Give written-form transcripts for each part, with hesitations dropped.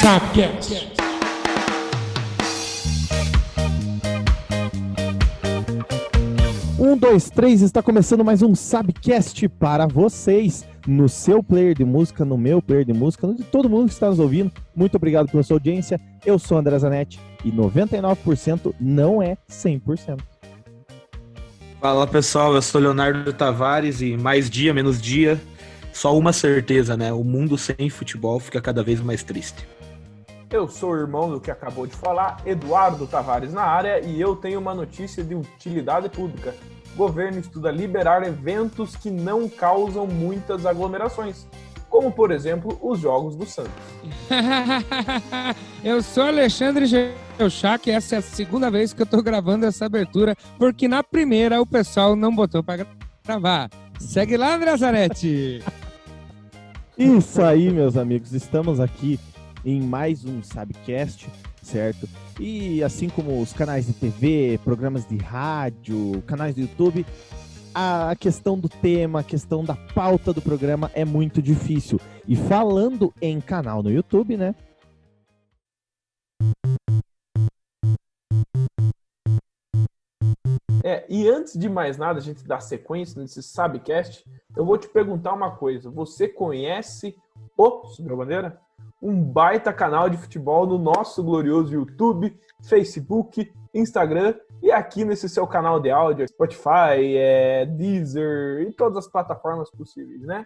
Sabcast. Um, dois, três, está começando mais um Sabcast para vocês, no seu player de música, no meu player de música, no de todo mundo que está nos ouvindo. Muito obrigado pela sua audiência. Eu sou o André Zanetti e 99% não é 100%. Fala pessoal, eu sou Leonardo Tavares e mais dia, menos dia, só uma certeza, né? O mundo sem futebol fica cada vez mais triste. Eu sou o irmão do que acabou de falar, Eduardo Tavares na área, e eu tenho uma notícia de utilidade pública. O governo estuda liberar eventos que não causam muitas aglomerações, como, por exemplo, os Jogos do Santos. Eu sou Alexandre Geuchac e essa é a segunda vez que eu tô gravando essa abertura, porque na primeira o pessoal não botou pra gravar. Segue lá, André Zanetti! Isso aí, meus amigos, estamos aqui em mais um Sabcast, certo? E assim como os canais de TV, programas de rádio, canais do YouTube, a questão do tema, a questão da pauta do programa é muito difícil. E falando em canal no YouTube, né? E antes de mais nada, a gente dar sequência nesse Sabcast, eu vou te perguntar uma coisa. Você conhece o Subiu a Bandeira? Um baita canal de futebol no nosso glorioso YouTube, Facebook, Instagram e aqui nesse seu canal de áudio, Spotify, Deezer e todas as plataformas possíveis, né?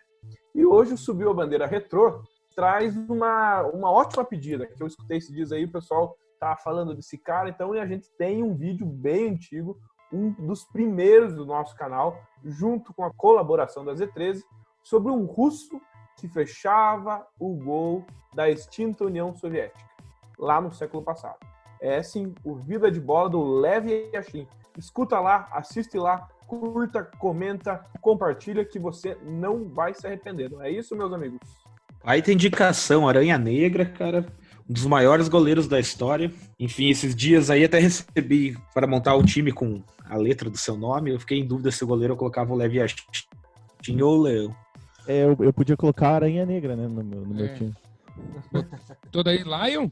E hoje o Subiu a Bandeira Retrô traz uma ótima pedida, que eu escutei esses dias aí, o pessoal tá falando desse cara, então a gente tem um vídeo bem antigo, um dos primeiros do nosso canal, junto com a colaboração da Z13, sobre um russo que fechava o gol da extinta União Soviética, lá no século passado. É sim, o Vida de Bola do Lev Yashin. Escuta lá, assiste lá, curta, comenta, compartilha que você não vai se arrepender. Não é isso, meus amigos? Aí tem indicação, Aranha Negra, cara, um dos maiores goleiros da história. Enfim, esses dias aí até recebi para montar o time com a letra do seu nome. Eu fiquei em dúvida se o goleiro eu colocava o Lev Yashin ou o Leão. Eu podia colocar a Aranha Negra, né, no meu time. Todo aí, Lion?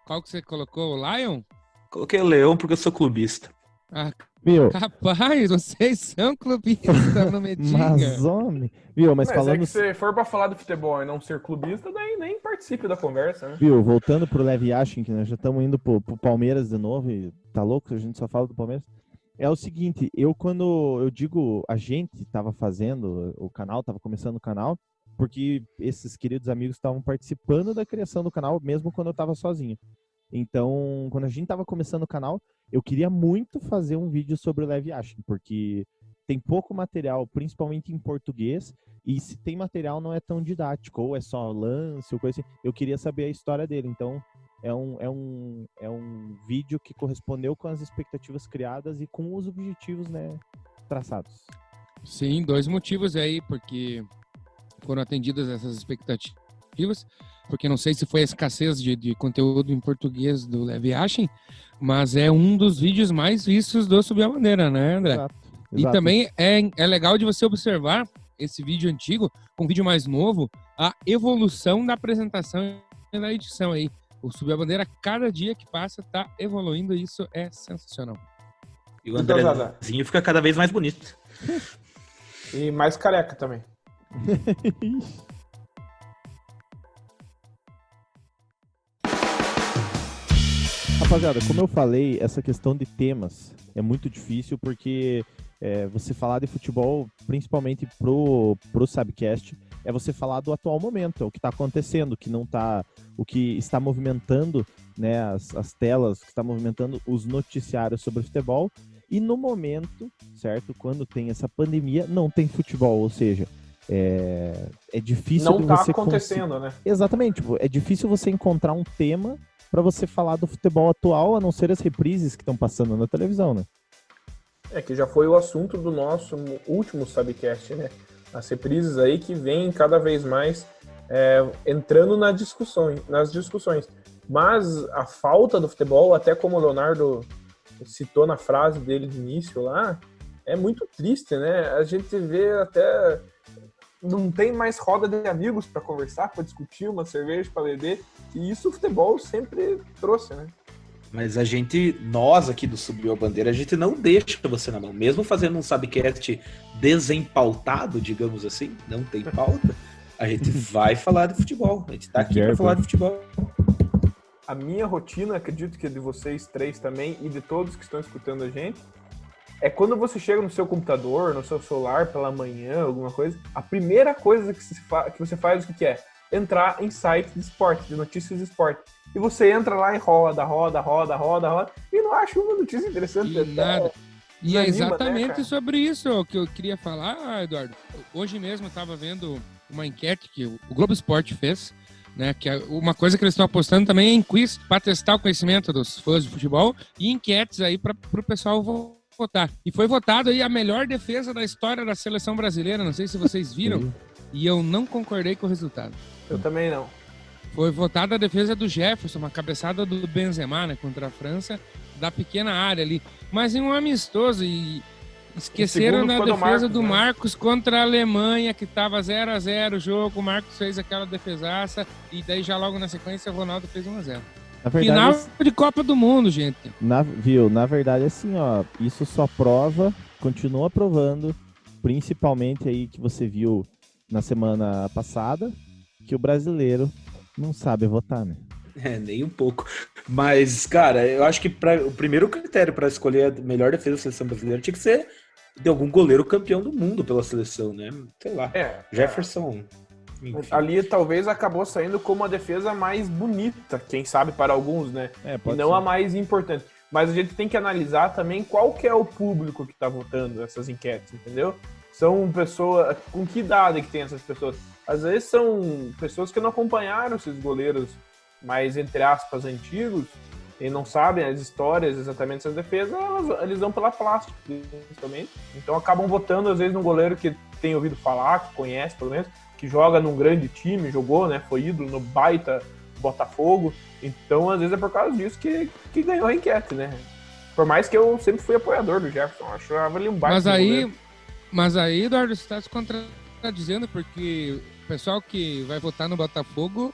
Qual que você colocou? O Lion? Coloquei o Leão porque eu sou clubista. Ah, Viu? rapaz, vocês são clubistas, não me diga. Mas, homem, viu? Mas falando... é que se for pra falar do futebol e não ser clubista, daí nem participe da conversa, né? Viu, voltando pro Lev Yashin, que nós já estamos indo pro Palmeiras de novo, e tá louco, a gente só fala do Palmeiras. É o seguinte, quando eu digo a gente tava fazendo o canal, tava começando o canal, porque esses queridos amigos estavam participando da criação do canal, mesmo quando eu tava sozinho. Então, quando a gente tava começando o canal, eu queria muito fazer um vídeo sobre o Lev Yashin, porque tem pouco material, principalmente em português, e se tem material não é tão didático, ou é só lance, ou coisa assim. Eu queria saber a história dele, então é um vídeo que correspondeu com as expectativas criadas e com os objetivos, né, traçados. Sim, 2 motivos aí, porque foram atendidas essas expectativas, porque não sei se foi a escassez de conteúdo em português do Lev Yashin, mas é um dos vídeos mais vistos do Subiu a Bandeira, né, André? Exato. E também é legal de você observar esse vídeo antigo, com um vídeo mais novo, a evolução da apresentação e da edição aí. O Subiu a Bandeira, cada dia que passa, tá evoluindo e isso é sensacional. E o Andrezinho fica cada vez mais bonito. E mais careca também. Rapaziada, como eu falei, essa questão de temas é muito difícil porque você falar de futebol, principalmente pro Sabcast, é você falar do atual momento, é o que está acontecendo, o que está movimentando, né, as telas, que está movimentando os noticiários sobre futebol. E no momento, certo, quando tem essa pandemia, não tem futebol, ou seja, é difícil não de tá você acontecendo, né? Exatamente, tipo, é difícil você encontrar um tema para você falar do futebol atual, a não ser as reprises que estão passando na televisão, né? Que já foi o assunto do nosso último Sabcast, né? As reprises aí que vêm cada vez mais entrando nas discussões. Mas a falta do futebol, até como o Leonardo citou na frase dele de início lá, é muito triste, né? A gente vê até não tem mais roda de amigos para conversar, para discutir, uma cerveja para beber. E isso o futebol sempre trouxe, né? Mas nós aqui do Subiu a Bandeira, a gente não deixa você na mão. Mesmo fazendo um Sabcast desempautado, digamos assim, não tem pauta, a gente vai falar de futebol. A gente tá aqui para falar de futebol. A minha rotina, acredito que é de vocês três também e de todos que estão escutando a gente, é quando você chega no seu computador, no seu celular pela manhã, alguma coisa, a primeira coisa que você faz, o que é? Entrar em site de esporte, de notícias de esporte. E você entra lá e roda, e não acha uma notícia interessante. E nada. E é exatamente né, sobre isso que eu queria falar, Eduardo. Hoje mesmo eu estava vendo uma enquete que o Globo Esporte fez, né, que é uma coisa que eles estão apostando também é em quiz para testar o conhecimento dos fãs de futebol e enquetes aí para o pessoal votar. E foi votado aí a melhor defesa da história da seleção brasileira, não sei se vocês viram, e eu não concordei com o resultado. Eu também não. Foi votada a defesa do Jefferson, uma cabeçada do Benzema, né, contra a França, da pequena área ali. Mas em um amistoso, e esqueceram da defesa do Marcos contra a Alemanha, que estava 0-0 o jogo, o Marcos fez aquela defesaça, e daí já logo na sequência o Ronaldo fez 1-0. Na verdade, final de Copa do Mundo, gente. Na verdade, assim, ó, isso só continua provando, principalmente aí que você viu na semana passada, que o brasileiro não sabe votar, né? Nem um pouco. Mas, cara, eu acho que o primeiro critério para escolher a melhor defesa da seleção brasileira tinha que ser de algum goleiro campeão do mundo pela seleção, né? Sei lá. Jefferson. Enfim. Ali talvez acabou saindo como a defesa mais bonita, quem sabe para alguns, né? E não a mais importante. Mas a gente tem que analisar também qual que é o público que está votando essas enquetes, entendeu? São pessoas... Com que idade que tem essas pessoas? Às vezes são pessoas que não acompanharam esses goleiros mais, entre aspas, antigos e não sabem as histórias exatamente dessas defesas, eles vão pela plástica, principalmente. Então acabam votando, às vezes, num goleiro que tem ouvido falar, que conhece, pelo menos, que joga num grande time, jogou, né? Foi ídolo no baita Botafogo. Então, às vezes, é por causa disso que ganhou a enquete, né? Por mais que eu sempre fui apoiador do Jefferson, achava ele um baita Mas aí, Eduardo, você está se contradizendo, porque o pessoal que vai votar no Botafogo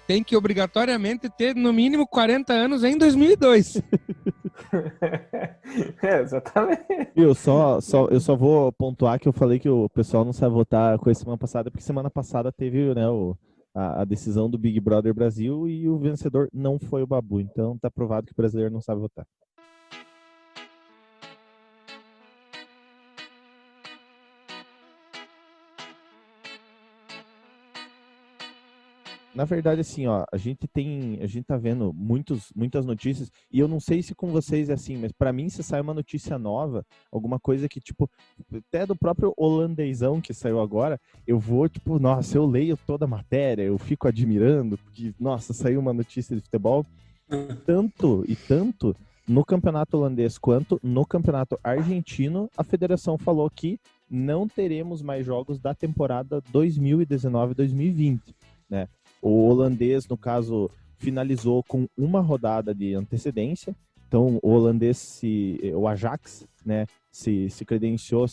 tem que obrigatoriamente ter no mínimo 40 anos em 2002. Exatamente. Eu só vou pontuar que eu falei que o pessoal não sabe votar com a semana passada, porque semana passada teve, né, a decisão do Big Brother Brasil e o vencedor não foi o Babu. Então tá provado que o brasileiro não sabe votar. Na verdade, assim, ó, a gente tá vendo muitas notícias, e eu não sei se com vocês é assim, mas pra mim, se sai uma notícia nova, alguma coisa que, tipo, até do próprio holandesão que saiu agora, eu vou, tipo, nossa, eu leio toda a matéria, eu fico admirando, porque, nossa, saiu uma notícia de futebol, tanto no campeonato holandês quanto no campeonato argentino, a federação falou que não teremos mais jogos da temporada 2019-2020, né? O holandês, no caso, finalizou com uma rodada de antecedência. Então, o holandês, o Ajax, né, se credenciou,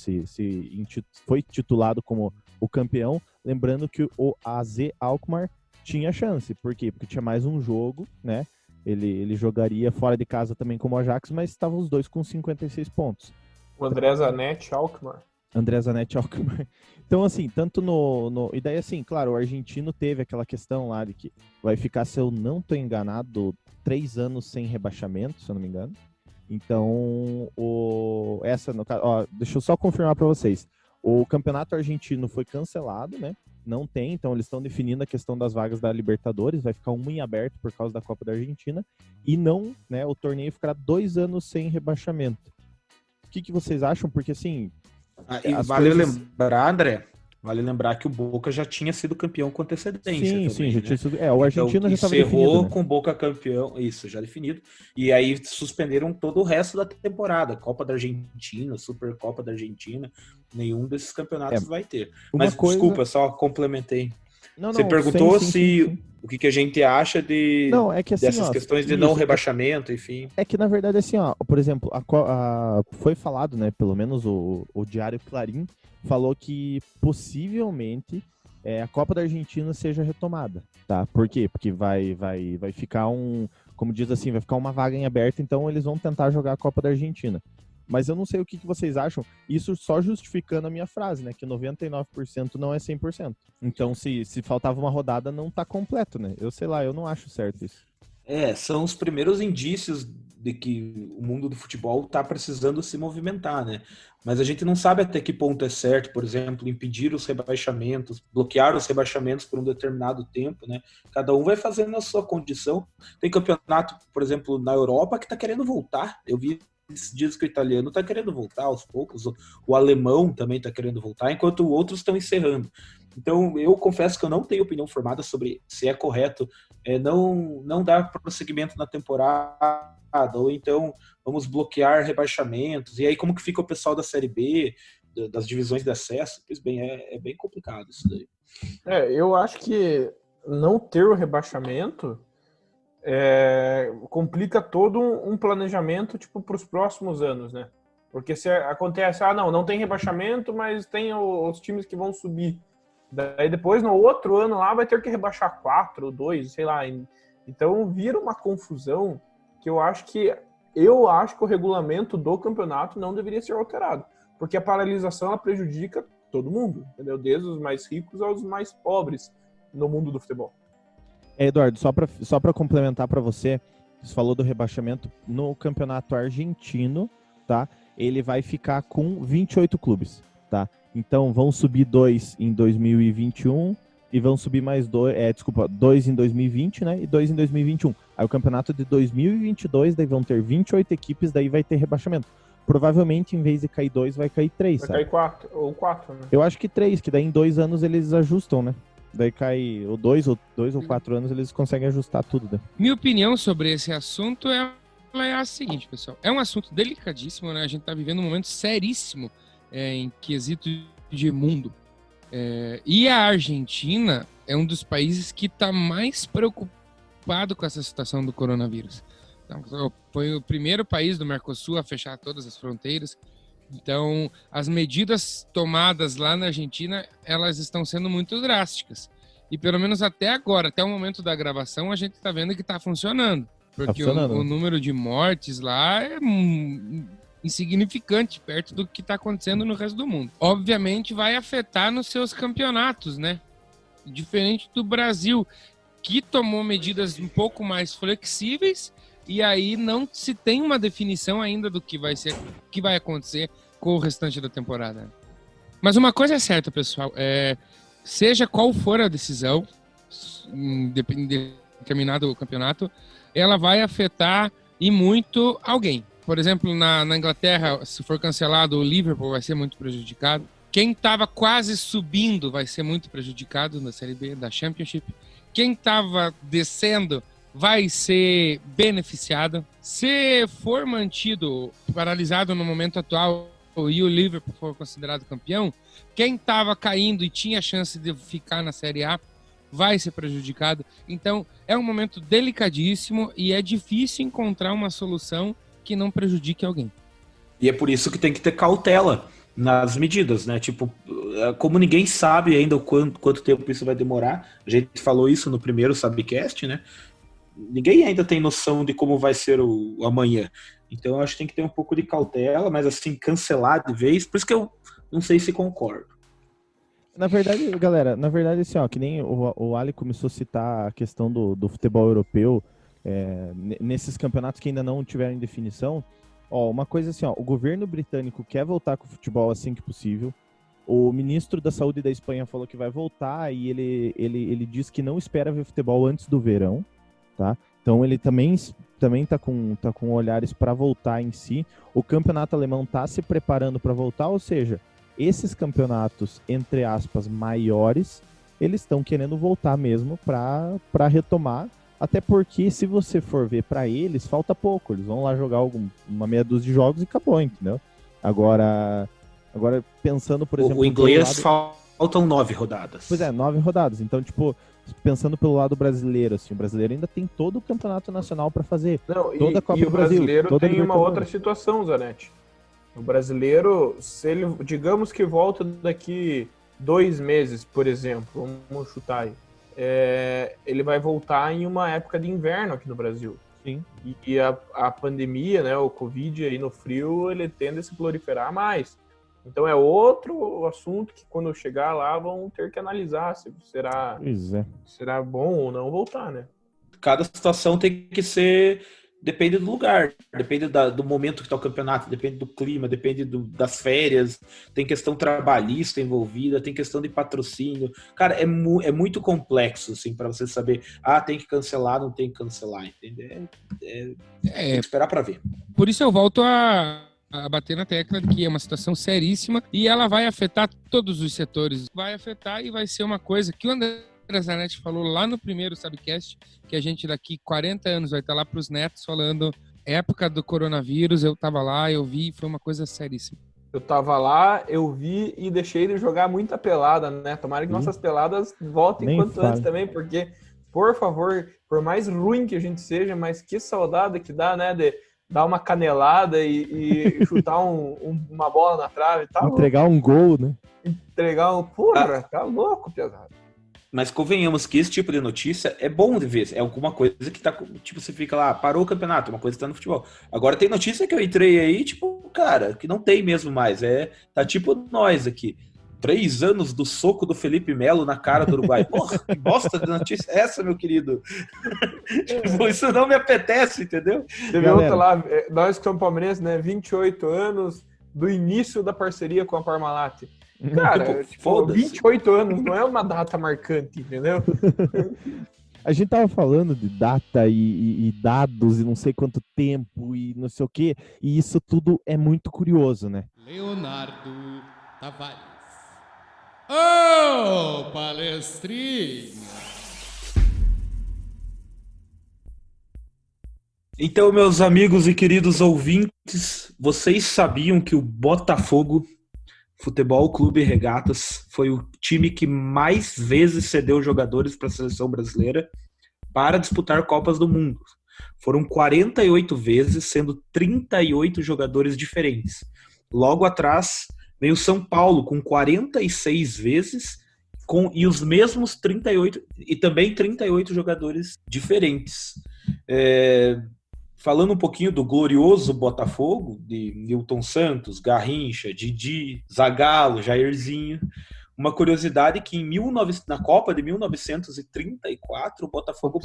foi titulado como o campeão. Lembrando que o AZ Alkmaar tinha chance. Por quê? Porque tinha mais um jogo, né? Ele jogaria fora de casa também como o Ajax, mas estavam os dois com 56 pontos. O André Zanetti Alkmaar. André Zanetti Alkmaar. Então, assim, tanto E daí, assim, claro, o argentino teve aquela questão lá de que vai ficar, se eu não tô enganado, 3 anos sem rebaixamento, se eu não me engano. Então, no caso, ó, deixa eu só confirmar para vocês. O campeonato argentino foi cancelado, né? Não tem, então eles estão definindo a questão das vagas da Libertadores, vai ficar uma em aberto por causa da Copa da Argentina. E não, né, o torneio ficará 2 anos sem rebaixamento. O que vocês acham? Porque, assim... Vale lembrar que o Boca já tinha sido campeão com antecedência. Sim, já tinha sido. O argentino então, já estava definido. Encerrou, né? com o Boca campeão, isso, já definido. E aí suspenderam todo o resto da temporada. Copa da Argentina, Supercopa da Argentina, nenhum desses campeonatos vai ter. Mas desculpa, só complementei. Você perguntou sim. O que a gente acha Não, é que assim, dessas questões de não rebaixamento, enfim. É que na verdade assim, ó, por exemplo, foi falado, né, pelo menos o Diário Clarim falou que possivelmente a Copa da Argentina seja retomada, tá? Por quê? Porque vai ficar como diz assim, vai ficar uma vaga em aberto, então eles vão tentar jogar a Copa da Argentina. Mas eu não sei o que vocês acham, isso só justificando a minha frase, né, que 99% não é 100%. Então, se faltava uma rodada, não tá completo, né? Eu sei lá, eu não acho certo isso. São os primeiros indícios de que o mundo do futebol tá precisando se movimentar, né? Mas a gente não sabe até que ponto é certo, por exemplo, impedir os rebaixamentos, bloquear os rebaixamentos por um determinado tempo, né? Cada um vai fazendo a sua condição. Tem campeonato, por exemplo, na Europa que tá querendo voltar. Eu vi esses dias que o italiano está querendo voltar aos poucos, o alemão também está querendo voltar, enquanto outros estão encerrando. Então, eu confesso que eu não tenho opinião formada sobre se é correto não dar prosseguimento na temporada, ou então vamos bloquear rebaixamentos. E aí, como que fica o pessoal da Série B, das divisões de acesso? Pois bem, é bem complicado isso daí. Eu acho que não ter o rebaixamento complica todo um planejamento tipo para os próximos anos, né? Porque se acontece, não tem rebaixamento, mas tem os times que vão subir. Daí depois, no outro ano lá, vai ter que rebaixar 4, 2, sei lá. Então vira uma confusão que eu acho que o regulamento do campeonato não deveria ser alterado. Porque a paralisação ela prejudica todo mundo, entendeu? Desde os mais ricos aos mais pobres no mundo do futebol. Eduardo, só para complementar para você falou do rebaixamento no campeonato argentino, tá? Ele vai ficar com 28 clubes, tá? Então vão subir 2 em 2021 e vão subir mais 2 em 2020, né? E 2 em 2021. Aí o campeonato de 2022 daí vão ter 28 equipes, daí vai ter rebaixamento. Provavelmente, em vez de cair 2, vai cair 3, vai sabe? Cair 4 ou 4, né? Eu acho que 3, que daí em 2 anos eles ajustam, né? Daí cai ou 2 ou 4 anos, eles conseguem ajustar tudo, né? Minha opinião sobre esse assunto é a seguinte, pessoal. É um assunto delicadíssimo, né? A gente tá vivendo um momento seríssimo em quesito de mundo. E a Argentina é um dos países que tá mais preocupado com essa situação do coronavírus. Então, foi o primeiro país do Mercosul a fechar todas as fronteiras. Então, as medidas tomadas lá na Argentina, elas estão sendo muito drásticas. E pelo menos até agora, até o momento da gravação, a gente está vendo que está funcionando. Porque o número de mortes lá é insignificante perto do que está acontecendo no resto do mundo. Obviamente vai afetar nos seus campeonatos, né? Diferente do Brasil, que tomou medidas um pouco mais flexíveis e aí não se tem uma definição ainda do que que vai acontecer com o restante da temporada. Mas uma coisa é certa, pessoal, seja qual for a decisão em determinado campeonato, ela vai afetar e muito alguém. Por exemplo, na Inglaterra, se for cancelado, o Liverpool vai ser muito prejudicado. Quem estava quase subindo vai ser muito prejudicado na Série B, da Championship. Quem estava descendo vai ser beneficiado. Se for mantido, paralisado no momento atual, e o Liverpool for considerado campeão, quem estava caindo e tinha chance de ficar na Série A vai ser prejudicado. Então, é um momento delicadíssimo e é difícil encontrar uma solução que não prejudique alguém. E é por isso que tem que ter cautela nas medidas, né? Tipo, como ninguém sabe ainda quanto tempo isso vai demorar, a gente falou isso no primeiro Sabcast, né? Ninguém ainda tem noção de como vai ser o amanhã. Então eu acho que tem que ter um pouco de cautela, mas assim, cancelar de vez, por isso que eu não sei se concordo. Na verdade, galera, assim, ó, que nem o Ali começou a citar a questão do futebol europeu, nesses campeonatos que ainda não tiveram definição, ó, uma coisa assim, ó, o governo britânico quer voltar com o futebol assim que possível. O ministro da Saúde da Espanha falou que vai voltar e ele diz que não espera ver futebol antes do verão, tá? Então ele também tá com olhares para voltar em si. O campeonato alemão tá se preparando para voltar, ou seja, esses campeonatos, entre aspas, maiores, eles estão querendo voltar mesmo para retomar. Até porque, se você for ver para eles, falta pouco. Eles vão lá jogar uma meia dúzia de jogos e acabou, entendeu? Agora pensando, por exemplo... O inglês Faltam 9 rodadas. Pois é, 9 rodadas. Então, tipo, pensando pelo lado brasileiro, assim, o brasileiro ainda tem todo o campeonato nacional para fazer. Não, Toda a Copa e do o Brasil, brasileiro toda a tem uma Libertadores. outra situação, Zanetti. O brasileiro, se ele, digamos que volta daqui 2 meses, por exemplo, vamos chutar aí, ele vai voltar em uma época de inverno aqui no Brasil. Sim. E a pandemia, né, o Covid aí no frio, ele tende a se proliferar mais. Então é outro assunto que quando chegar lá vão ter que analisar se será bom ou não voltar, né? Cada situação tem que ser... Depende do lugar, depende do momento que está o campeonato, depende do clima, depende das férias, tem questão trabalhista envolvida, tem questão de patrocínio. Cara, é muito complexo, assim, para você saber, tem que cancelar, não tem que cancelar, entendeu? Tem que esperar para ver. Por isso eu volto a bater na tecla de que é uma situação seríssima e ela vai afetar todos os setores. Vai afetar e vai ser uma coisa que o André Zanetti falou lá no primeiro Sabcast, que a gente daqui 40 anos vai estar lá para os netos falando época do coronavírus, eu tava lá, eu vi, foi uma coisa seríssima. Eu tava lá, eu vi e deixei de jogar muita pelada, né? Tomara que nossas peladas voltem quanto antes também, porque, por favor, por mais ruim que a gente seja, mas que saudade que dá, né? De dar uma canelada e chutar uma bola na trave e tal. Entregar um gol, né? Porra, tá louco, pesado. Mas convenhamos que esse tipo de notícia é bom de ver. É alguma coisa que tá... Tipo, você fica lá, parou o campeonato, uma coisa que tá no futebol. Agora tem notícia que eu entrei aí, tipo, cara, que não tem mesmo mais. Tá tipo nós aqui. 3 anos do soco do Felipe Melo na cara do Uruguai. Porra, que bosta de notícia é essa, meu querido? Tipo, isso não me apetece, entendeu? Teve outra lá, nós que somos palmeirenses, né? 28 anos do início da parceria com a Parmalat. Cara, tipo, 28 anos não é uma data marcante, entendeu? A gente tava falando de data e dados e não sei quanto tempo e não sei o quê, e isso tudo é muito curioso, né? Leonardo Tavares. Ô, palestrinha! Então, meus amigos e queridos ouvintes, vocês sabiam que o Botafogo Futebol Clube Regatas foi o time que mais vezes cedeu jogadores para a seleção brasileira para disputar Copas do Mundo. Foram 48 vezes, sendo 38 jogadores diferentes. Logo atrás veio o São Paulo com 46 vezes e os mesmos 38 e também 38 jogadores diferentes. Falando um pouquinho do glorioso Botafogo, de Nilton Santos, Garrincha, Didi, Zagallo, Jairzinho. Uma curiosidade que na Copa de 1934, o Botafogo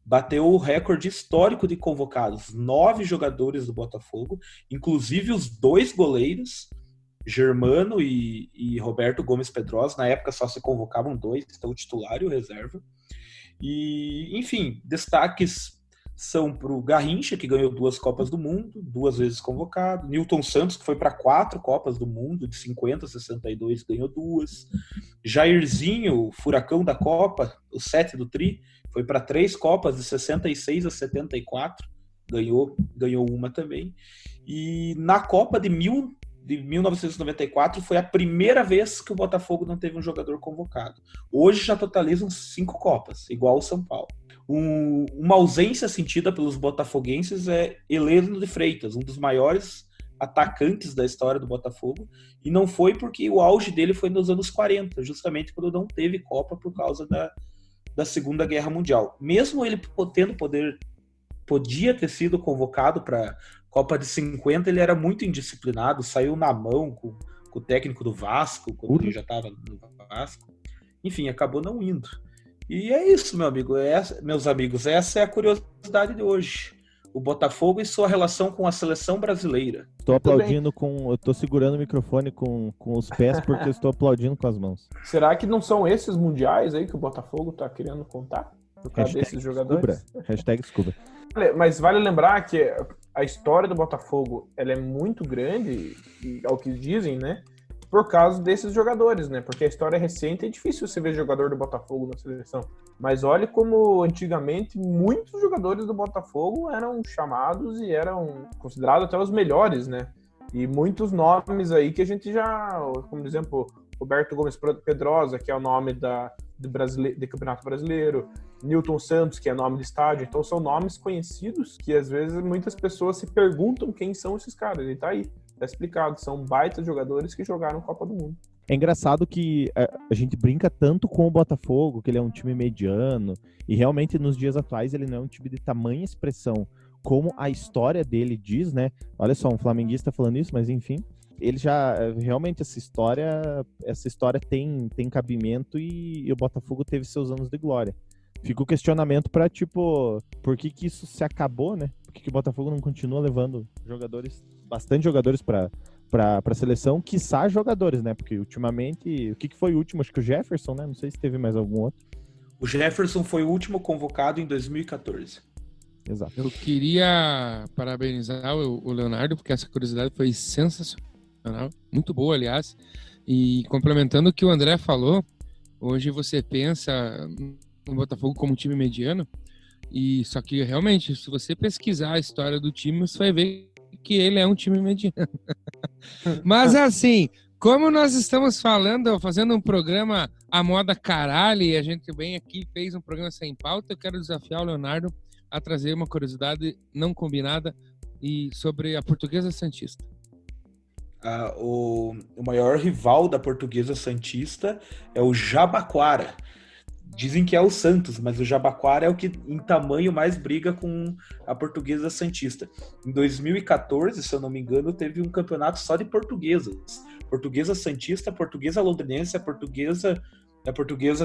bateu o recorde histórico de convocados. 9 jogadores do Botafogo, inclusive os 2 goleiros, Germano e Roberto Gomes Pedrosa. Na época só se convocavam 2, então o titular e o reserva. E, enfim, destaques são para o Garrincha, que ganhou 2 Copas do Mundo, 2 vezes convocado. Nilton Santos, que foi para 4 Copas do Mundo, de 50 a 62, ganhou 2. Jairzinho, o furacão da Copa, o 7 do Tri, foi para 3 Copas, de 66 a 74, ganhou uma também. E na Copa de 1994 foi a primeira vez que o Botafogo não teve um jogador convocado. Hoje já totalizam 5 Copas, igual o São Paulo. Uma ausência sentida pelos botafoguenses é Heleno de Freitas, um dos maiores atacantes da história do Botafogo, e não foi porque o auge dele foi nos anos 40, justamente quando não teve Copa por causa da Segunda Guerra Mundial. Mesmo ele podia ter sido convocado para Copa de 50, ele era muito indisciplinado, saiu na mão com o técnico do Vasco, quando ele já estava no Vasco. Enfim, acabou não indo. E é isso, meus amigos. Essa é a curiosidade de hoje. O Botafogo e sua relação com a seleção brasileira. Estou aplaudindo eu estou segurando o microfone com os pés porque eu estou aplaudindo com as mãos. Será que não são esses mundiais aí que o Botafogo está querendo contar? Por causa desses jogadores? Descubra. Mas vale lembrar que a história do Botafogo ela é muito grande, ao que dizem, né? Por causa desses jogadores, né? Porque a história é recente, é difícil você ver jogador do Botafogo na seleção. Mas olha como antigamente muitos jogadores do Botafogo eram chamados e eram considerados até os melhores, né? E muitos nomes aí que a gente já, como exemplo, Roberto Gomes Pedrosa, que é o nome do Campeonato Brasileiro, Newton Santos, que é nome de estádio. Então são nomes conhecidos que às vezes muitas pessoas se perguntam quem são esses caras. Ele tá aí, tá explicado. São baitas jogadores que jogaram Copa do Mundo. É engraçado que a gente brinca tanto com o Botafogo, que ele é um time mediano, e realmente nos dias atuais ele não é um time de tamanha expressão, como a história dele diz, né? Olha só, um flamenguista falando isso, mas enfim, ele já, realmente essa história tem cabimento e o Botafogo teve seus anos de glória. Fica o questionamento para tipo, por que isso se acabou, né? Por que o Botafogo não continua levando bastante jogadores para a seleção, quiçá jogadores, né? Porque ultimamente, o que foi o último? Acho que o Jefferson, né? Não sei se teve mais algum outro. O Jefferson foi o último convocado em 2014. Exato. Eu queria parabenizar o Leonardo, porque essa curiosidade foi sensacional, muito boa, aliás. E complementando o que o André falou, hoje você pensa no Botafogo como um time mediano, e só que realmente, se você pesquisar a história do time, você vai ver que ele é um time mediano. Mas assim, como nós estamos fazendo um programa à moda caralho, e a gente bem aqui fez um programa sem pauta, eu quero desafiar o Leonardo a trazer uma curiosidade não combinada e sobre a Portuguesa Santista. O maior rival da Portuguesa Santista é o Jabaquara. Dizem que é o Santos, mas o Jabaquara é o que em tamanho mais briga com a Portuguesa Santista. Em 2014, se eu não me engano, teve um campeonato só de portuguesas. Portuguesa Santista, Portuguesa Londrinense, a Portuguesa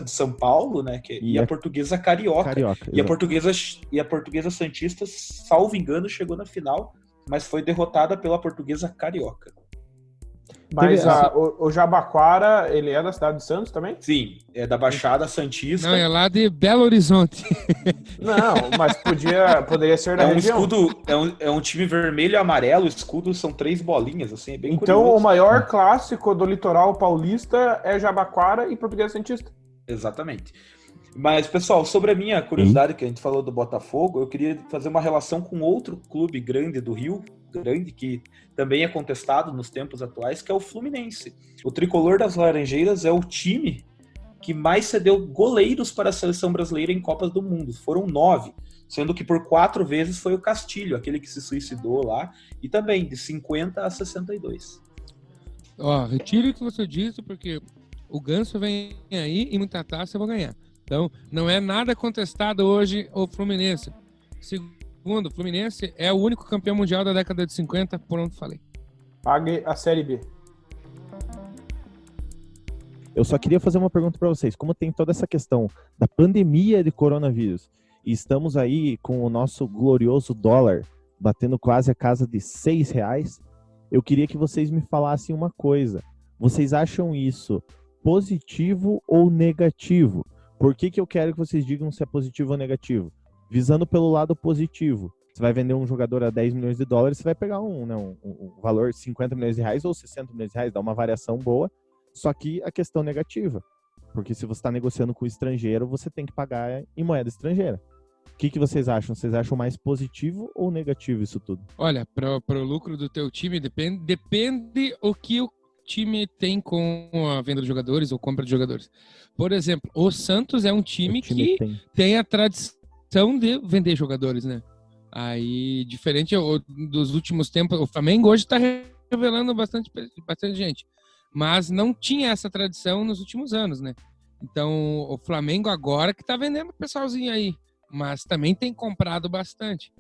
de São Paulo, né? E a Portuguesa Carioca. E a Portuguesa Santista, salvo engano, chegou na final, mas foi derrotada pela Portuguesa Carioca. Mas o Jabaquara, ele é da cidade de Santos também? Sim, é da Baixada Santista. Não, é lá de Belo Horizonte. Não, mas poderia ser da região. É um time vermelho e amarelo, o escudo são 3 bolinhas, assim, é bem então, curioso. O maior clássico do litoral paulista é Jabaquara e Portuguesa Santista. Exatamente. Mas, pessoal, sobre a minha curiosidade, que a gente falou do Botafogo, eu queria fazer uma relação com outro clube grande do Rio, que também é contestado nos tempos atuais, que é o Fluminense. O tricolor das Laranjeiras é o time que mais cedeu goleiros para a seleção brasileira em Copas do Mundo. Foram 9, sendo que por 4 vezes foi o Castilho, aquele que se suicidou lá, e também de 50 a 62. Retire o que você disse, porque o Ganso vem aí e muita taça eu vou ganhar. Então, não é nada contestado hoje o Fluminense. Segundo, o Fluminense é o único campeão mundial da década de 50, por onde falei. Pague a Série B. Eu só queria fazer uma pergunta para vocês. Como tem toda essa questão da pandemia de coronavírus, e estamos aí com o nosso glorioso dólar batendo quase a casa de R$6, eu queria que vocês me falassem uma coisa. Vocês acham isso positivo ou negativo? Por que eu quero que vocês digam se é positivo ou negativo? Visando pelo lado positivo. Você vai vender um jogador a 10 milhões de dólares, você vai pegar um valor de 50 milhões de reais ou 60 milhões de reais, dá uma variação boa. Só que a questão negativa. Porque se você está negociando com o estrangeiro, você tem que pagar em moeda estrangeira. O que vocês acham? Vocês acham mais positivo ou negativo isso tudo? Olha, para o lucro do teu time, depende o que o time tem com a venda de jogadores ou compra de jogadores. Por exemplo, o Santos é um time que tem a tradição de vender jogadores, né? Aí, diferente dos últimos tempos, o Flamengo hoje está revelando bastante gente, mas não tinha essa tradição nos últimos anos, né? Então, o Flamengo agora que está vendendo o pessoalzinho aí, mas também tem comprado bastante.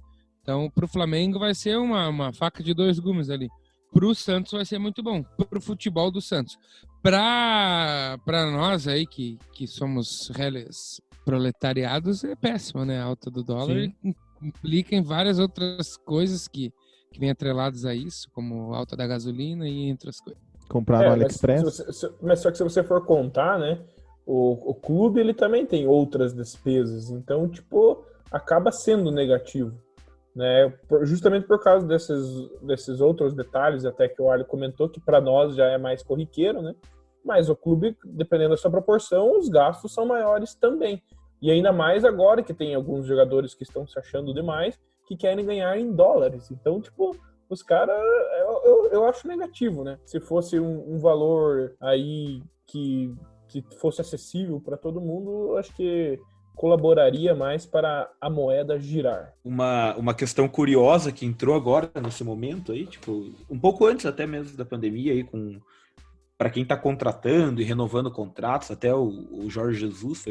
Então, para o Flamengo vai ser uma faca de 2 gumes ali. Para o Santos vai ser muito bom, para o futebol do Santos. Para nós aí que somos réis proletariados é péssimo, né? A alta do dólar implica em várias outras coisas que vêm atreladas a isso, como a alta da gasolina e entre as coisas. Comprar no AliExpress. Mas só que se você for contar, né? O clube ele também tem outras despesas, então tipo acaba sendo negativo, né? Justamente por causa desses outros detalhes, até que o Ali comentou que para nós já é mais corriqueiro, né? Mas o clube, dependendo da sua proporção, os gastos são maiores também. E ainda mais agora que tem alguns jogadores que estão se achando demais, que querem ganhar em dólares. Então, tipo, os caras, eu acho negativo, né? Se fosse um valor aí que fosse acessível para todo mundo, eu acho que colaboraria mais para a moeda girar. Uma questão curiosa que entrou agora nesse momento aí, tipo, um pouco antes até mesmo da pandemia aí, para quem está contratando e renovando contratos, até o Jorge Jesus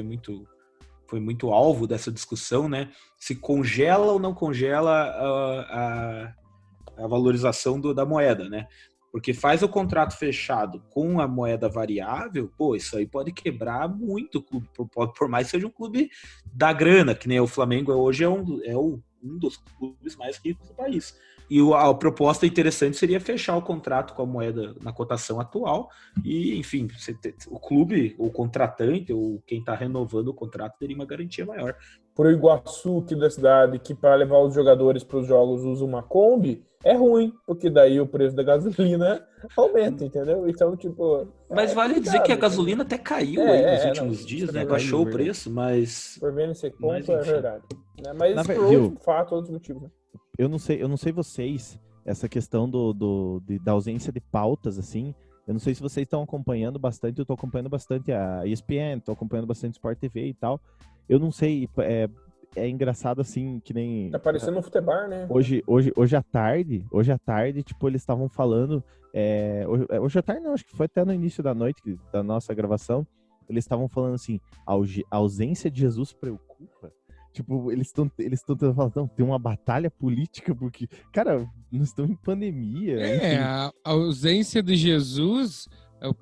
foi muito alvo dessa discussão, né? Se congela ou não congela a valorização da moeda, né? Porque faz o contrato fechado com a moeda variável, pô, isso aí pode quebrar muito o clube, por mais que seja um clube da grana, que nem o Flamengo hoje é um dos clubes mais ricos do país. E a proposta interessante seria fechar o contrato com a moeda na cotação atual e, enfim, o clube, o contratante, ou quem está renovando o contrato, teria uma garantia maior. Por Iguaçu, aqui da cidade, que para levar os jogadores para os jogos usa uma Kombi, é ruim, porque daí o preço da gasolina aumenta, entendeu? Então, tipo... Mas vale dizer que a gasolina até caiu aí nos últimos dias, né? Baixou o preço, mas... Por ver nesse ponto, é verdade. Mas por outro fato, outros motivos, né? Eu não sei vocês, essa questão da ausência de pautas, assim, eu não sei se vocês estão acompanhando bastante, eu estou acompanhando bastante a ESPN, estou acompanhando bastante Sport TV e tal. Eu não sei, é engraçado assim, que nem... Tá parecendo um futebar, né? Hoje à tarde, tipo, eles estavam falando, hoje à tarde não, acho que foi até no início da noite, da nossa gravação, eles estavam falando assim, a ausência de Jesus preocupa. Tipo, eles estão tentando falar, não, tem uma batalha política, porque, cara, nós estamos em pandemia. A ausência de Jesus, o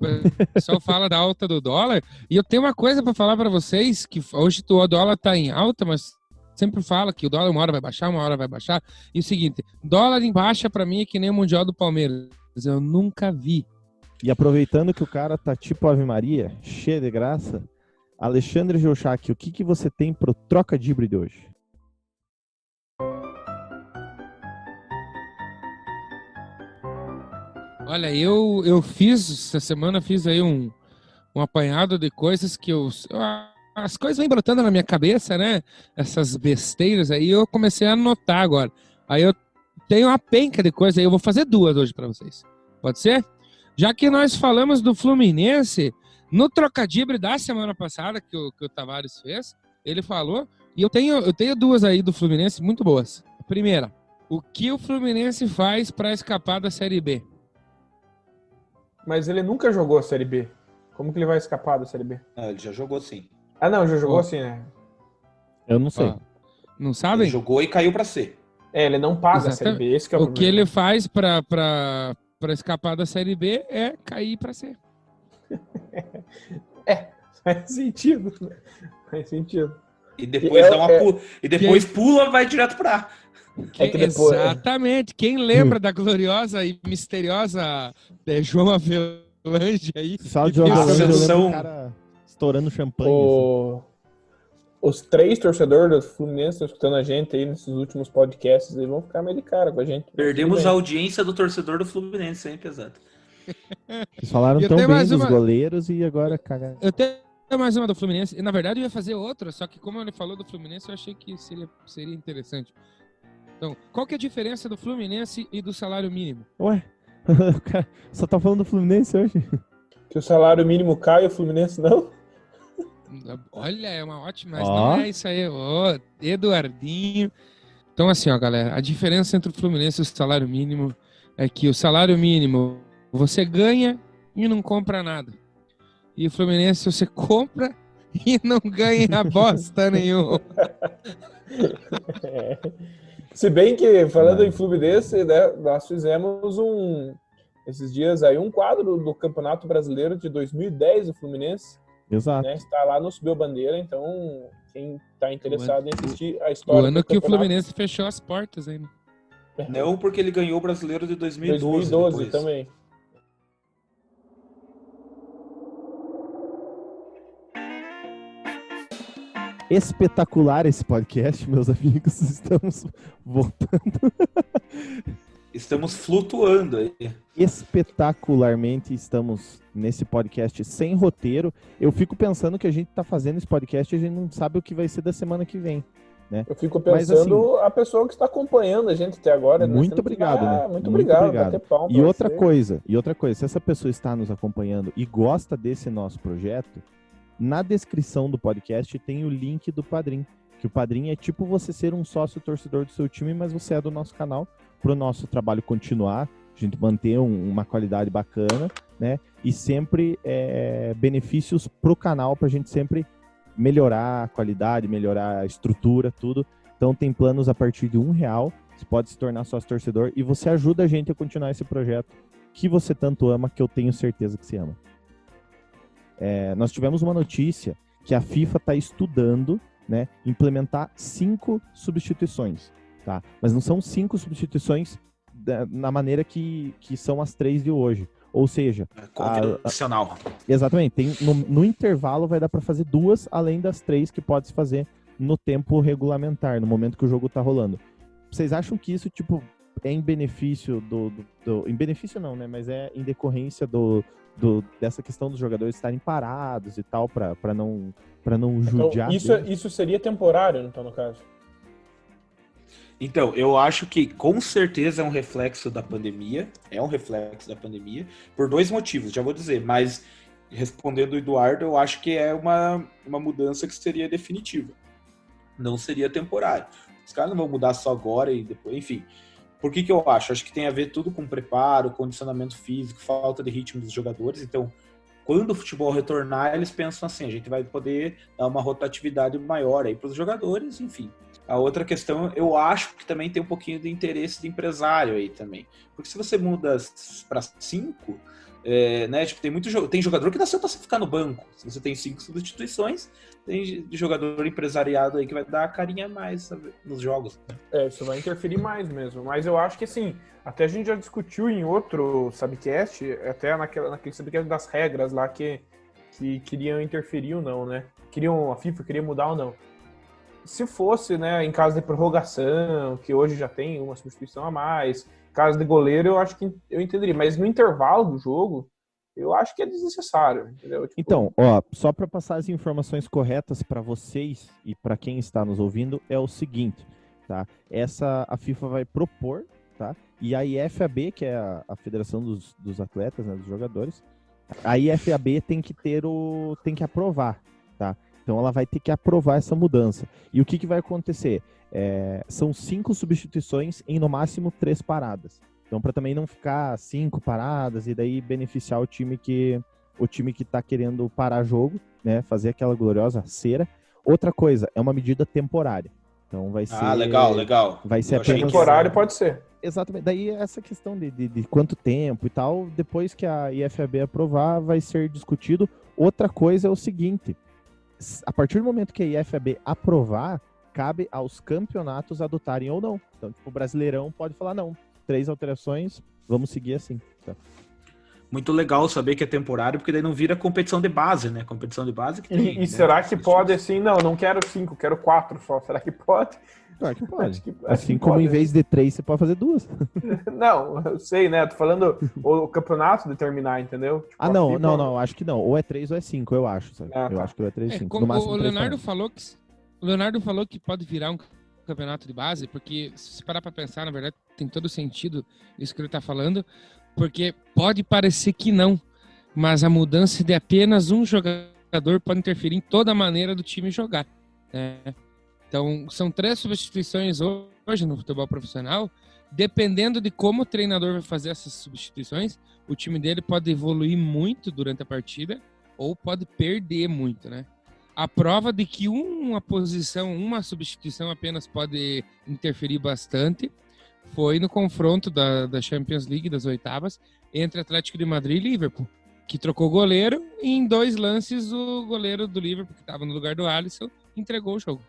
pessoal fala da alta do dólar, e eu tenho uma coisa para falar para vocês, que hoje o dólar tá em alta, mas sempre fala que o dólar uma hora vai baixar, e o seguinte, dólar em baixa para mim é que nem o Mundial do Palmeiras, eu nunca vi. E aproveitando que o cara tá tipo Ave Maria, cheio de graça, Alexandre Geuchac, o que você tem pro Troca de Híbrido hoje? Olha, eu essa semana fiz aí um apanhado de coisas que as coisas vêm brotando na minha cabeça, né? Essas besteiras aí, eu comecei a anotar agora. Aí eu tenho uma penca de coisas aí, eu vou fazer 2 hoje para vocês. Pode ser? Já que nós falamos do Fluminense, no trocadilho da semana passada que o Tavares fez, ele falou, e eu tenho 2 aí do Fluminense muito boas. A primeira, o que o Fluminense faz para escapar da Série B? Mas ele nunca jogou a Série B. Como que ele vai escapar da Série B? Ele já jogou sim. Ah, não, já jogou assim, né? Eu não sei. Não sabem? Ele jogou e caiu para C. Ele não paga a Série B, esse que é o problema. O que ele faz para escapar da Série B é cair para C. Faz sentido. Faz sentido. E depois pula, vai direto pra A. Exatamente. Quem lembra da gloriosa e misteriosa João Avelange aí? Só de João Avelange, o cara estourando champanhe. Os 3 torcedores do Fluminense estão escutando a gente aí nesses últimos podcasts e vão ficar meio de cara com a gente. Perdemos a audiência do torcedor do Fluminense, hein, pesado? Eles falaram tão bem dos goleiros e agora cagaram. Eu tenho mais uma do Fluminense. E, na verdade, eu ia fazer outra, só que como ele falou do Fluminense, eu achei que seria interessante. Então, qual que é a diferença do Fluminense e do salário mínimo? Ué, o cara só tá falando do Fluminense hoje. Que o salário mínimo cai e o Fluminense não? Olha, é uma ótima, mas não é isso aí. Eduardinho. Então, assim, ó, galera, a diferença entre o Fluminense e o salário mínimo é que o salário mínimo você ganha e não compra nada. E o Fluminense você compra e não ganha bosta nenhuma. Se bem que, falando em Fluminense, né, nós fizemos esses dias aí um quadro do Campeonato Brasileiro de 2010 do Fluminense. Exato. Né, está lá no Subiu Bandeira, então quem está interessado em assistir a história do ano que o Fluminense fechou as portas ainda. Não, porque ele ganhou o Brasileiro de 2012. 2012 também. Espetacular esse podcast, meus amigos. Estamos voltando. Estamos flutuando aí. Espetacularmente estamos nesse podcast sem roteiro. Eu fico pensando que a gente tá fazendo esse podcast e a gente não sabe o que vai ser da semana que vem. Eu fico Mas, pensando a pessoa que está acompanhando a gente até agora. Nós Muito temos que obrigado, dar- né? Muito obrigado, bater palma E pra outra você. coisa, se essa pessoa está nos acompanhando e gosta desse nosso projeto, na descrição do podcast tem o link do Padrim, que o Padrim é tipo você ser um sócio torcedor do seu time, mas você é do nosso canal, para o nosso trabalho continuar, a gente manter uma qualidade bacana, né? E sempre benefícios pro canal, para a gente sempre melhorar a qualidade, melhorar a estrutura, tudo. Então tem planos a partir de R$1, você pode se tornar sócio torcedor e você ajuda a gente a continuar esse projeto que você tanto ama, que eu tenho certeza que você ama. Nós tivemos uma notícia que a FIFA está estudando, né, implementar 5 substituições, tá? Mas não são 5 substituições na maneira que são as 3 de hoje. Ou seja, Convencional. exatamente, no intervalo vai dar para fazer 2, além das 3 que pode se fazer no tempo regulamentar, no momento que o jogo tá rolando. Vocês acham que isso, tipo, é em benefício em benefício não, né? Mas é em decorrência dessa questão dos jogadores estarem parados e tal, para não judiar Então, deles? isso seria temporário, então, no caso. Então, eu acho que com certeza é um reflexo da pandemia. Por 2 motivos, já vou dizer. Mas, respondendo o Eduardo, eu acho que é uma mudança que seria definitiva. Não seria temporário. Os caras não vão mudar só agora e depois, enfim. Por que eu acho? Acho que tem a ver tudo com preparo, condicionamento físico, falta de ritmo dos jogadores. Então, quando o futebol retornar, eles pensam assim, a gente vai poder dar uma rotatividade maior aí para os jogadores, enfim. A outra questão, eu acho que também tem um pouquinho de interesse de empresário aí também. Porque se você muda para 5, né, tipo, tem jogador que nasceu para ficar no banco. Se você tem 5 substituições, tem jogador empresariado aí que vai dar a carinha a mais, sabe, nos jogos. Isso vai interferir mais mesmo. Mas eu acho que, assim, até a gente já discutiu em outro Subcast, até naquele Subcast das regras lá que queriam interferir ou não, né? A FIFA queria mudar ou não. Se fosse, né, em caso de prorrogação, que hoje já tem uma substituição a mais, caso de goleiro, eu acho que eu entenderia. Mas no intervalo do jogo, eu acho que é desnecessário, entendeu? Tipo, Então, só para passar as informações corretas para vocês e para quem está nos ouvindo, é o seguinte, tá? A FIFA vai propor, tá? E a IFAB, que é a Federação dos Atletas, né, dos jogadores, a IFAB tem que aprovar, tá? Então ela vai ter que aprovar essa mudança. E o que vai acontecer? São 5 substituições em no máximo 3 paradas. Então, para também não ficar 5 paradas e daí beneficiar o time que está querendo parar jogo, né? Fazer aquela gloriosa cera. Outra coisa, é uma medida temporária. Então vai ser. Legal. Vai ser apenas. temporário pode ser. Exatamente. Daí essa questão de quanto tempo e tal, depois que a IFAB aprovar, vai ser discutido. Outra coisa é o seguinte: a partir do momento que a IFAB aprovar, cabe aos campeonatos adotarem ou não. Então, tipo, o Brasileirão pode falar, não, 3 alterações, vamos seguir assim. Tá? Muito legal saber que é temporário, porque daí não vira competição de base, né? Competição de base que tem. E será que pode, assim, não quero 5, quero 4 só. Será que pode? Claro que pode. Acho que Assim como pode. em vez de 3, você pode fazer 2. Não, eu sei, né? Tô falando o campeonato determinar, entendeu? Tipo, a FIFA- não, acho que não. Ou é 3 ou é 5, eu acho. Sabe? Ah, tá. Eu acho que ou é 3 ou 5. Como No máximo o 3 Leonardo paradas. falou que pode virar um campeonato de base, porque se você parar para pensar, na verdade, tem todo sentido isso que ele tá falando, porque pode parecer que não, mas a mudança de apenas um jogador pode interferir em toda a maneira do time jogar, né? Então, são 3 substituições hoje no futebol profissional. Dependendo de como o treinador vai fazer essas substituições, o time dele pode evoluir muito durante a partida ou pode perder muito, né? A prova de que uma substituição apenas pode interferir bastante foi no confronto da Champions League, das oitavas, entre Atlético de Madrid e Liverpool, que trocou goleiro e em 2 lances o goleiro do Liverpool, que estava no lugar do Alisson, entregou o jogo.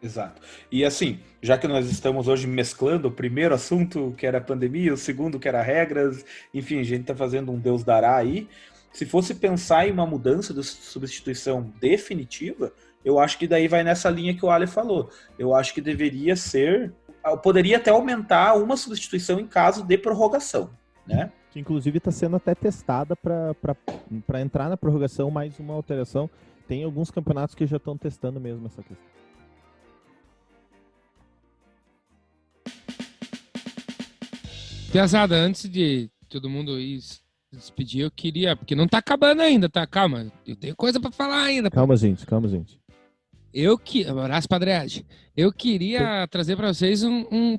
Exato. E assim, já que nós estamos hoje mesclando o primeiro assunto, que era a pandemia, o segundo, que era regras, enfim, a gente tá fazendo um Deus dará aí. Se fosse pensar em uma mudança de substituição definitiva, eu acho que daí vai nessa linha que o Ale falou. Eu acho que deveria ser... Poderia até aumentar uma substituição em caso de prorrogação, né? Que inclusive está sendo até testada para entrar na prorrogação mais uma alteração. Tem alguns campeonatos que já estão testando mesmo essa questão. Piazada, antes de todo mundo ir se despedir, eu queria... Porque não tá acabando ainda, tá? Calma, eu tenho coisa pra falar ainda. Calma, gente. Abraço, Padreade. Eu queria trazer pra vocês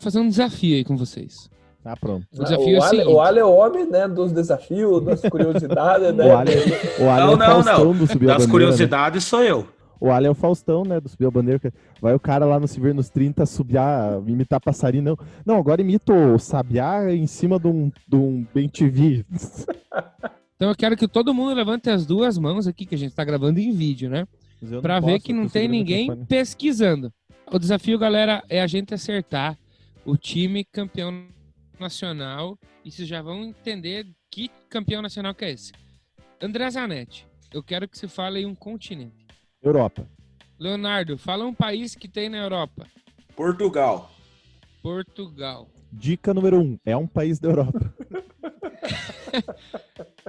fazer um desafio aí com vocês. Tá pronto. O desafio é o seguinte. O Ale é o homem, né, dos desafios, das curiosidades, né? O Ale é o Faustão do Subir a Das Bandeira, curiosidades sou eu. né? O Ale é o Faustão, né, do Subir a Bandeira. Vai o cara lá no Se Ver nos 30 imitar passarinho. Não, agora imita o Sabiá em cima de um Bem TV. Então eu quero que todo mundo levante as duas mãos aqui, que a gente tá gravando em vídeo, né? Pra ver que não tem ninguém pesquisando. O desafio, galera, é a gente acertar o time campeão nacional. E vocês já vão entender que campeão nacional que é esse. André Zanetti, eu quero que você fale aí um continente. Europa. Leonardo, fala um país que tem na Europa. Portugal. Dica número 1. É um país da Europa.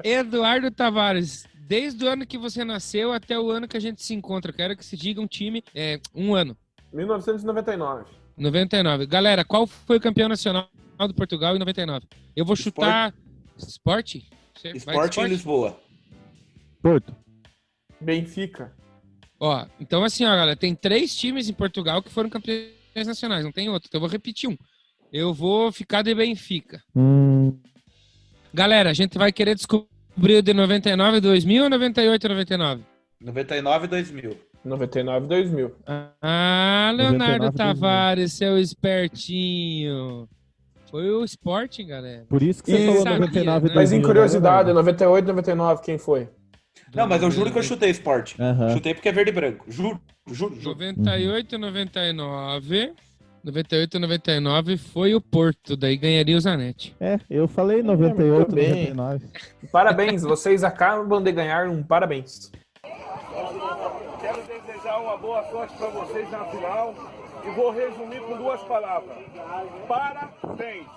Eduardo Tavares, desde o ano que você nasceu até o ano que a gente se encontra, eu quero que se diga um time, um ano. 1999. 99. Galera, qual foi o campeão nacional do Portugal em 99? Eu vou chutar... Sport? Sport em Lisboa. Porto. Benfica. Ó, então assim, ó, galera, tem 3 times em Portugal que foram campeões nacionais, não tem outro, então eu vou repetir um. Eu vou ficar de Benfica. Galera, a gente vai querer descobrir o de 99 e 2000 ou 98 e 99? 99 e 2000. 99 e 2000. Ah, Leonardo 99, Tavares, seu espertinho. Foi o Sporting, galera. Por isso que você falou sabia, 99 né? e 2000. Mas em curiosidade, né? 98 e 99, quem foi? Não, mas eu juro que eu chutei Sport. Aham. Chutei porque é verde e branco. Juro. 98 e 99. 98 e 99 foi o Porto, daí ganharia o Zanetti. Eu falei 98, muito bem. 99. Parabéns, vocês acabam de ganhar um parabéns. Quero desejar uma boa sorte para vocês na final e vou resumir com 2 palavras. Parabéns!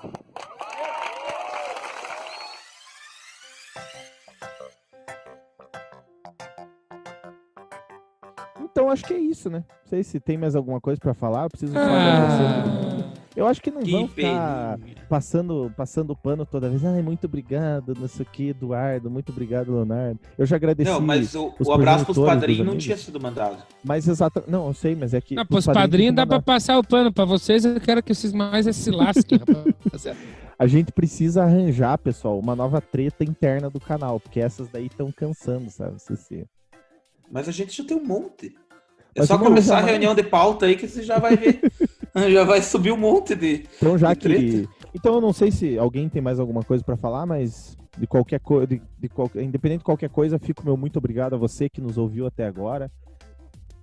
Então acho que é isso, né? Não sei se tem mais alguma coisa pra falar. Eu preciso agradecer todo mundo. Eu acho que não vão ficar passando pano toda vez. Ai, muito obrigado, não sei o que, Eduardo. Muito obrigado, Leonardo. Eu já agradeci. Não, mas o os abraço pros progenitores padrinhos dos não amigos. tinha sido mandado. Mas exato. Não, eu sei, mas é que. Não, pros padrinhos dá pra passar o pano. Pra vocês, eu quero que vocês mais se lasquem, rapaziada. A gente precisa arranjar, pessoal, uma nova treta interna do canal, porque essas daí estão cansando, sabe? Mas a gente já tem um monte. É Mas só vamos começar a arranjar reunião de pauta aí que você já vai ver. Já vai subir um monte de. Então, já de treta. que. Então, eu não sei se alguém tem mais alguma coisa pra falar, mas de qualquer coisa, independente de qualquer coisa, fico meu muito obrigado a você que nos ouviu até agora.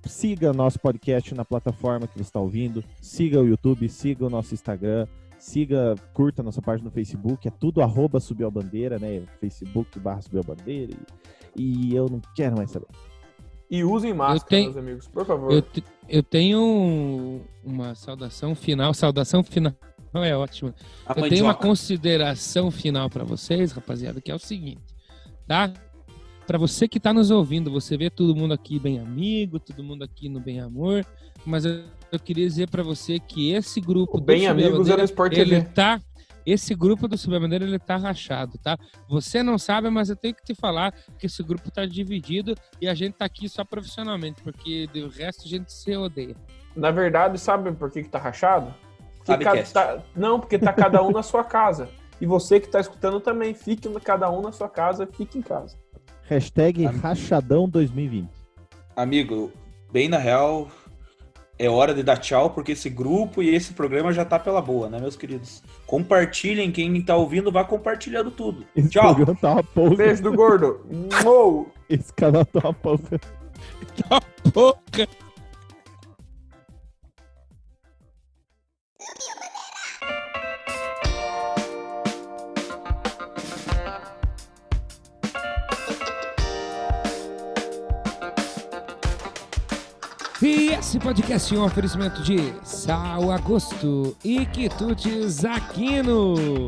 Siga nosso podcast na plataforma que você está ouvindo. Siga o YouTube, siga o nosso Instagram. Curta a nossa página no Facebook. É tudo @subiuabandeira, né? Facebook.com/subiuabandeira. E eu não quero mais saber. E usem máscara, meus amigos, por favor. Eu tenho uma saudação final. Saudação final é ótima. Eu tenho uma consideração final pra vocês, rapaziada, que é o seguinte, tá? Pra você que tá nos ouvindo, você vê todo mundo aqui bem amigo, todo mundo aqui no bem amor, mas eu queria dizer pra você que esse grupo do Bem Amigos é no Sport TV. Esse grupo do Subir a Bandeira, ele tá rachado, tá? Você não sabe, mas eu tenho que te falar que esse grupo tá dividido e a gente tá aqui só profissionalmente, porque do resto a gente se odeia. Na verdade, sabe por que tá rachado? Não, porque tá cada um na sua casa. E você que tá escutando também, fique cada um na sua casa, fique em casa. #Rachadão 2020. Amigo, bem na real, é hora de dar tchau, porque esse grupo e esse programa já tá pela boa, né, meus queridos? Compartilhem, quem tá ouvindo, vá compartilhando tudo. Esse Tchau! programa tá uma porra. Beijo do gordo. Uou! Esse canal tá uma porra. Tá pouca! E esse podcast é um oferecimento de Sal Agosto e Quitutes Aquino.